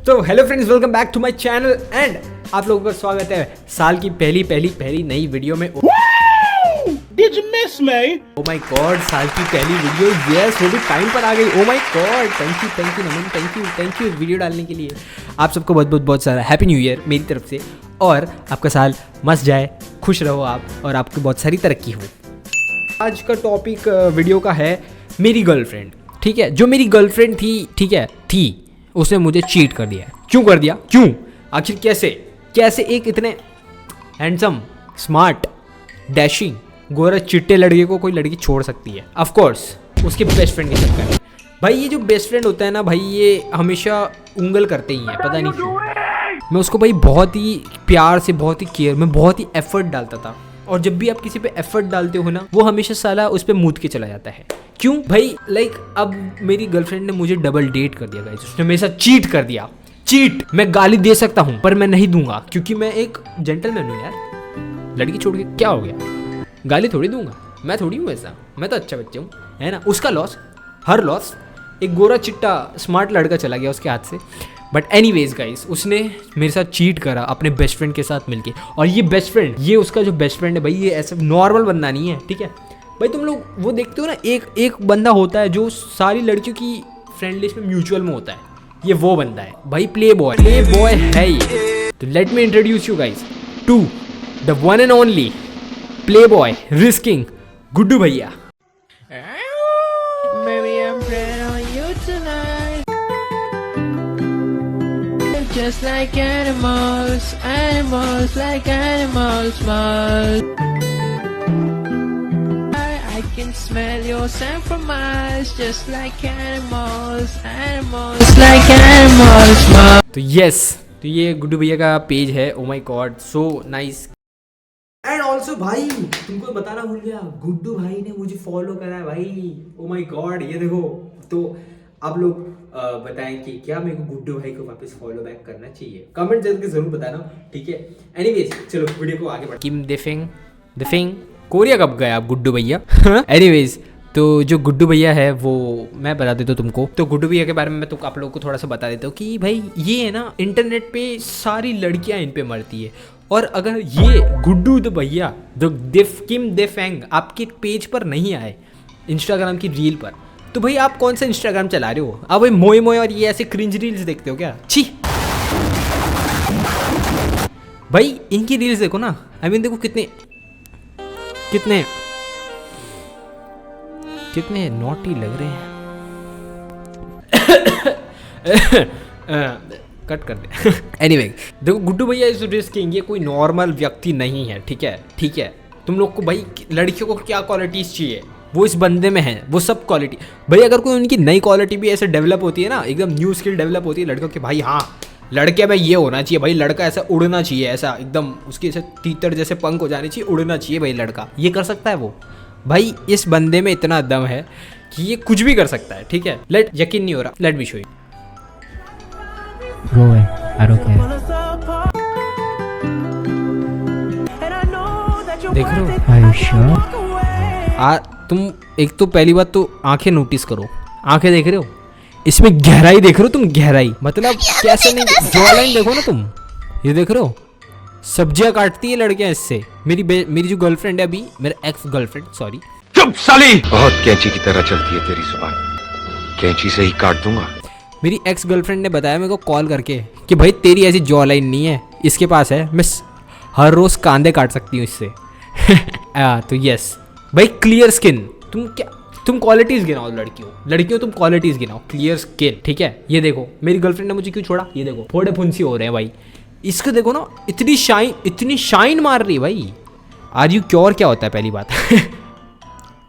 तो hello friends, welcome back to my channel and आप लोगों का स्वागत है साल की पहली नई वीडियो में। Did you miss me? O my God, साल की पहली वीडियो, यस वो भी टाइम पर आ गई। ओ my God, thank you Naman, thank you video डालने के लिए। आप सबको बहुत सारा हैप्पी न्यू ईयर मेरी तरफ से, और आपका साल मस्त जाए, खुश रहो आप, और आपकी बहुत सारी तरक्की हो। आज का टॉपिक वीडियो का है मेरी गर्लफ्रेंड, ठीक है। जो मेरी गर्लफ्रेंड थी, ठीक है, उसने मुझे चीट कर दिया। क्यों कर दिया, क्यों, आखिर कैसे एक इतने हैंडसम, स्मार्ट, डैशिंग, गोरा चिट्टे लड़के को कोई लड़की छोड़ सकती है? ऑफ कोर्स उसके बेस्ट फ्रेंड के चक्कर में। भाई ये जो बेस्ट फ्रेंड होता है ना भाई, ये हमेशा उंगल करते ही है, पता नहीं क्यों। मैं उसको भाई बहुत ही प्यार से, बहुत ही केयर में, बहुत ही एफर्ट डालता था, और जब भी आप किसी पे एफर्ट डालते हो ना, वो हमेशा साला उस पर मूद के चला जाता है। क्यों भाई, अब मेरी गर्लफ्रेंड ने मुझे डबल डेट कर दिया गाइस, उसने मेरे साथ चीट कर दिया। चीट, मैं गाली दे सकता हूँ पर मैं नहीं दूंगा, क्योंकि मैं एक जेंटलमैन हूँ यार। लड़की छोड़ के क्या हो गया, गाली थोड़ी दूंगा, मैं थोड़ी हूँ ऐसा, मैं तो अच्छा बच्चा हूँ, है ना। उसका लॉस, हर लॉस, एक गोरा चिट्टा स्मार्ट लड़का चला गया उसके हाथ से। बट एनीवेज गाइस, उसने मेरे साथ चीट करा अपने बेस्ट फ्रेंड के साथ मिलके। और ये बेस्ट फ्रेंड, ये उसका जो बेस्ट फ्रेंड है भाई, ये ऐसा नॉर्मल बंदा नहीं है, ठीक है भाई। तुम लोग वो देखते हो ना, एक बंदा होता है जो सारी लड़कियों की फ्रेंड लिस्ट में म्यूचुअल में होता है, ये वो बंदा है भाई, प्ले बॉय है ये। तो let me introduce you guys to the one and only playboy risking Guddu Bhaiya. Maybe I'm praying on you tonight. Just like animals like animals must. I can smell your scent from miles, just like animals like animals must. तो तो ये गुड्डू भैया का page है। ओ my God, so nice. And also भाई, तुमको बताना भूल गया, गुड्डू भाई ने मुझे फॉलो करा है भाई। ओ माय गॉड, ये देखो। तो आप लोग बताएं कि क्या मेरे को गुड्डू भाई को वापस फॉलो बैक करना चाहिए, कमेंट करके जरूर बताना, ठीक है। एनीवेज चलो वीडियो को आगे बढ़। किम देफिंग कोरिया कब गया आप गुड्डू भैया? एनीवेज, तो जो गुड्डू भैया है वो मैं बता देता हूँ तुमको। तो गुड्डू भैया के बारे में मैं तो आप लोगों को थोड़ा सा बता देता हूँ कि भाई ये है ना, इंटरनेट पे सारी लड़कियाँ इन पे मरती है, और अगर ये गुड्डू द भैया द किम देफेंग आपके पेज पर नहीं आए, इंस्टाग्राम की रील पर, तो भाई आप कौन सा इंस्टाग्राम चला रहे हो? आप भाई मोए और ये ऐसे क्रिंज रील्स देखते हो क्या? छी भाई, इनकी रील्स देखो ना, आई मीन देखो कितने नॉटी लग रहे हैं। कट कर दे। एनीवे, देखो गुड्डू भैया इज रिस्किंग, ये कोई नॉर्मल व्यक्ति नहीं है, ठीक है। तुम लोग को भाई लड़कियों को क्या क्वालिटीज चाहिए, वो इस बंदे में है, वो सब क्वालिटी। भाई अगर कोई उनकी नई क्वालिटी भी ऐसे डेवलप होती है ना, एकदम न्यू स्किल डेवलप होती है लड़कों की, भाई हाँ लड़के में ये होना चाहिए भाई, लड़का ऐसा उड़ना चाहिए, ऐसा एकदम उसके ऐसे तीतर जैसे पंख हो जाने चाहिए, उड़ना चाहिए भाई लड़का, ये कर सकता है वो। भाई इस बंदे में इतना दम है कि ये कुछ भी कर सकता है, ठीक है। यकीन नहीं हो रहा, let me show you. Go away. I don't care. देख रहे हो? Are you sure? तुम एक तो पहली बात तो आंखें नोटिस करो, आंखें देख रहे हो, इसमें गहराई देख रहे हो तुम, गहराई मतलब कैसे नहीं, जॉलाइन देखो ना तुम, ये देख रहे हो, सब्जियां काटती है लड़कियां इससे। मेरी जो गर्लफ्रेंड है अभी, मेरा एक्स गर्लफ्रेंड, सॉरी। चुप साली, बहुत कैंची की तरह चलती है तेरी जुबान, कैंची से ही काट दूंगा। मेरी एक्स गर्लफ्रेंड ने बताया मेरे को कॉल करके कि भाई तेरी ऐसी जॉ लाइन नहीं है, इसके पास है, मैं हर रोज कांदे काट सकती हूँ इससे। तो यस भाई, क्लियर स्किन, तुम क्वालिटीज गिनाओ लड़कियों तुम क्वालिटीज गिनाओ, क्लियर स्किन, ठीक है। ये देखो मेरी गर्लफ्रेंड ने मुझे क्यों छोड़ा, ये देखो फोड़े फुंसी हो रहे हैं भाई, इसको देखो ना, इतनी शाइन मार रही है भाई। आर यू क्योर क्या होता है पहली बात।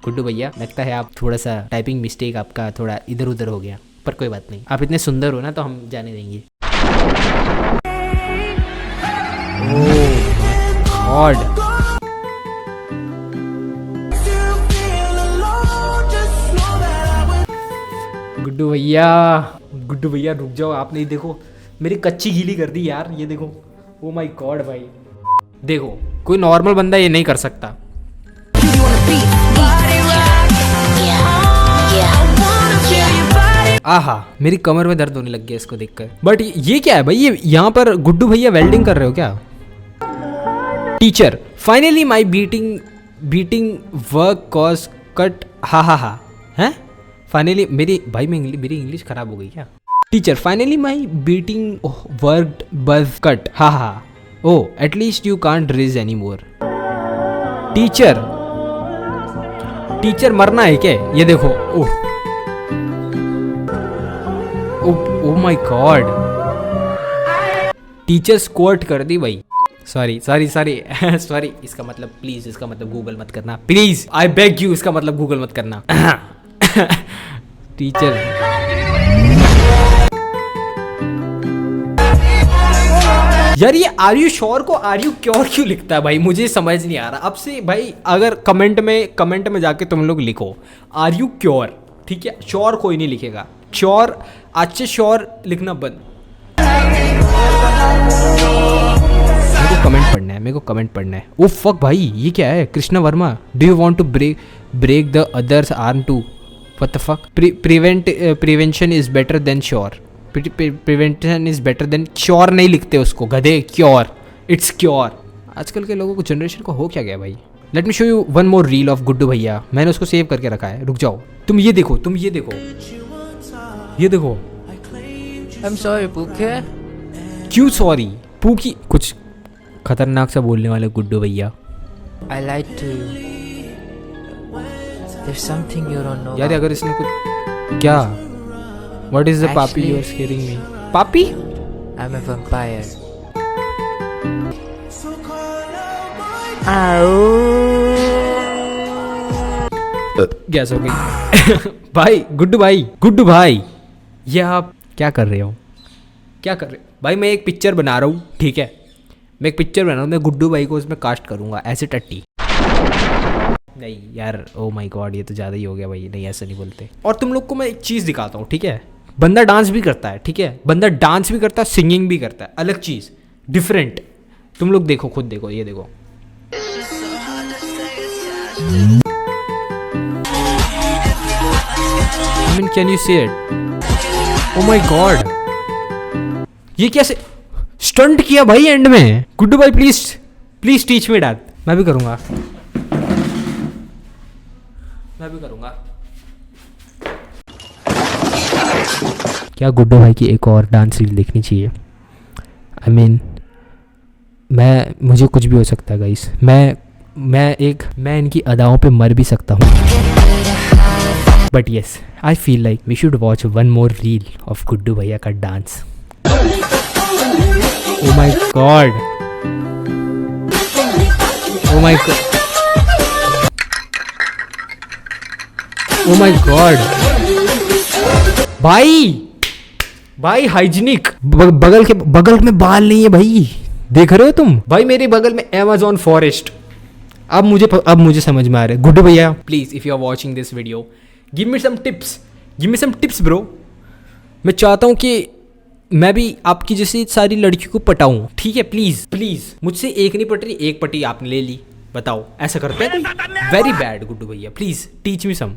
गुड्डू भैया, लगता है आप थोड़ा सा टाइपिंग मिस्टेक आपका थोड़ा इधर उधर हो गया, पर कोई बात नहीं, आप इतने सुंदर हो ना तो हम जाने देंगे। गॉड, गुड्डू भैया रुक जाओ, आप नहीं, देखो मेरी कच्ची गीली कर दी यार, ये देखो। ओ माय गॉड भाई, देखो कोई नॉर्मल बंदा ये नहीं कर सकता। आहा, मेरी कमर में दर्द होने लग गया इसको देखकर। बट ये क्या है भाई, ये यहाँ पर गुड्डू भैया वेल्डिंग कर रहे हो क्या? Teacher finally my beating work cause cut, हा हा हा, हैं? फाइनली मेरी मेरी इंग्लिश खराब हो गई क्या? Teacher finally my beating work buzz cut, हा हा, oh at least you can't raise any more. Teacher मरना है क्या? ये देखो, oh oh my god, teacher squat कर दी भाई। सॉरी सॉरी इसका मतलब प्लीज, इसका मतलब गूगल मत करना प्लीज, आई बेग यू, इसका मतलब गूगल मत करना। टीचर यार, ये आर यू श्योर को आर यू क्योर क्यों लिखता है भाई, मुझे समझ नहीं आ रहा। अब से भाई अगर कमेंट में जाके तुम लोग लिखो आर यू क्योर, ठीक है? श्योर कोई नहीं लिखेगा, श्योर आज से श्योर लिखना बंद। मेरे को कमेंट पढ़ना है। ओ फक भाई, ये क्या है? Krishna Varma, do you want to break the others arm too? What the fuck? Prevention is better than sure. Prevention is better than sure नहीं लिखते उसको गधे, क्योर, इट्स क्योर। आजकल के लोगों को, जनरेशन को हो क्या गया भाई? Let me show you one more reel of Guddu भैया, मैंने उसको सेव करके रखा है, रुक जाओ। तुम ये देखो I'm sorry, Puke. क्यों सॉरी? पूकी कुछ खतरनाक सा बोलने वाले गुड्डू भैया। I lied to you. There's something you don't know. यार about. अगर इसने कुछ क्या? What is the papi Actually- you are scaring me? पापी? I'm a vampire. गैस हो गई। भाई गुड्डू भाई ये आप क्या कर रहे हो? भाई मैं एक पिक्चर बना रहा हूँ, ठीक है? मैं गुड्डू भाई को उसमें कास्ट करूँगा ऐसे टट्टी। नहीं यार, ओ माय गॉड, ये तो ज़्यादा ही हो गया भाई, नहीं ऐसा नहीं बोलते। और तुम लोग को मैं एक चीज़ दिखाता हूँ, ठीक है? बंदा डांस भी करता है, ठीक है? बंदा डांस भी करता है, सिंगिंग भी करता है, अलग चीज़, डिफरेंट। तुम लोग देखो, खुद देखो, ये देखो। I mean, can you see it? Oh my God! ये कैसे स्टंट किया भाई एंड में? गुड्डू भाई प्लीज टीच मी डैट। मैं भी करूँगा। क्या गुड्डू भाई की एक और डांस रील देखनी चाहिए? I mean, मुझे कुछ भी हो सकता है गाइस। मैं इनकी अदाओं पे मर भी सकता हूँ। But yes, I feel like we should watch one more reel of Guddu bhaiya का dance. Oh my god, oh my god भाई हाइजीनिक। बगल में बाल नहीं है भाई, देख रहे हो तुम? भाई मेरे बगल में अमेज़न फॉरेस्ट। अब मुझे समझ में आ रहा है। Guddu bhaiya please, if you are watching this video, give me some tips bro. मैं चाहता हूँ कि मैं भी आपकी जैसी सारी लड़कियों को पटाऊं, ठीक है? प्लीज मुझसे एक नहीं पट रही, एक पटी आपने ले ली, बताओ ऐसा करते हैं? Very bad Guddu bhaiya, please teach me सम।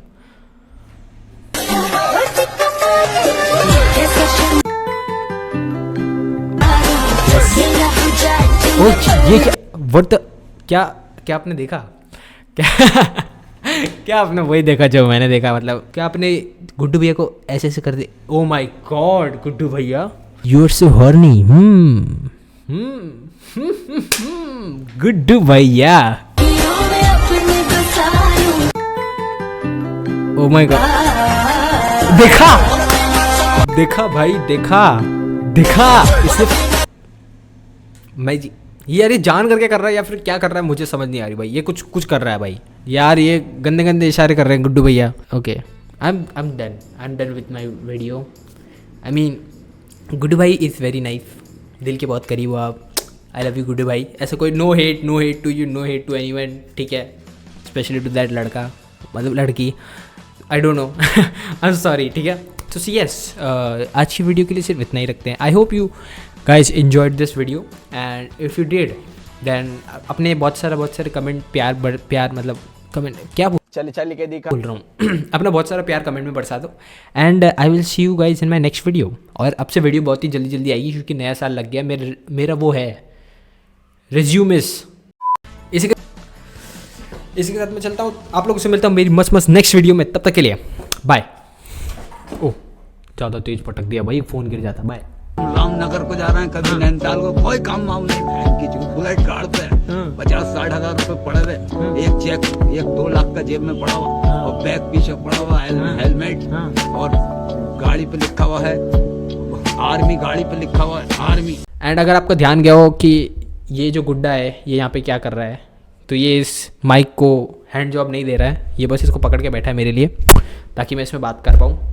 ये क्या व्हाट क्या आपने देखा? क्या आपने वही देखा जो मैंने देखा? मतलब क्या आपने गुड्डू भैया को ऐसे कर दे? Oh my god Guddu bhaiya, you are so horny. Guddu bhaiya, oh my God, देखा भाई, देखा इसने। मैं जी यार, ये जान करके कर रहा है या फिर क्या कर रहा है मुझे समझ नहीं आ रही भाई। ये कुछ कर रहा है भाई यार, ये गंदे इशारे कर रहे हैं गुड्डू भैया। Okay, I am done with my video. I mean Guddu भाई इज़ वेरी नाइस, दिल के बहुत करीब हो आप। आई लव यू गुड्डू भाई। ऐसा कोई no hate to you, no hate to anyone, ठीक है? स्पेशली टू दैट लड़का, मतलब लड़की, I don't know, I am sorry, ठीक है? तो सी यस, आज की वीडियो के लिए सिर्फ इतना ही रखते हैं। I hope you guys enjoyed this video, and if you did then अपने बहुत सारे कमेंट प्यार मतलब कमेंट क्या चल चल के दिखा। बोल रहा हूँ अपना बहुत सारा प्यार कमेंट में बरसा दो and I will see you guys in my next video. और अब से वीडियो बहुत ही जल्दी जल्दी आएगी क्योंकि नया साल लग गया। मेरा वो है रिज्यूमिस। इसी के साथ मैं चलता हूँ, आप लोगों से मिलता हूँ मेरी मस्त नेक्स्ट वीडियो में। तब तक के लिए बाय। ओह ज़्यादा तेज पटक दिया भाई, फ़ोन गिर जाता। बाय। रामनगर को जा रहे हैं, कभी नैनीताल को, कोई काम वाम नहीं। बहन की जो बुलेट कार पे 50-60 हजार रुपए पड़े हुए, एक चेक 1-2 लाख का जेब में पड़ा हुआ और बैग पीछे पड़ा हुआ, हेलमेट और गाड़ी पे लिखा हुआ है आर्मी, गाड़ी पे लिखा हुआ है आर्मी। एंड अगर आपका ध्यान गया हो कि ये जो गुड्डा है ये यहाँ पे क्या कर रहा है, तो ये इस माइक को हैंड जॉब नहीं दे रहा है, ये बस इसको पकड़ के बैठा है मेरे लिए ताकि मैं इसमें बात कर पाऊँ।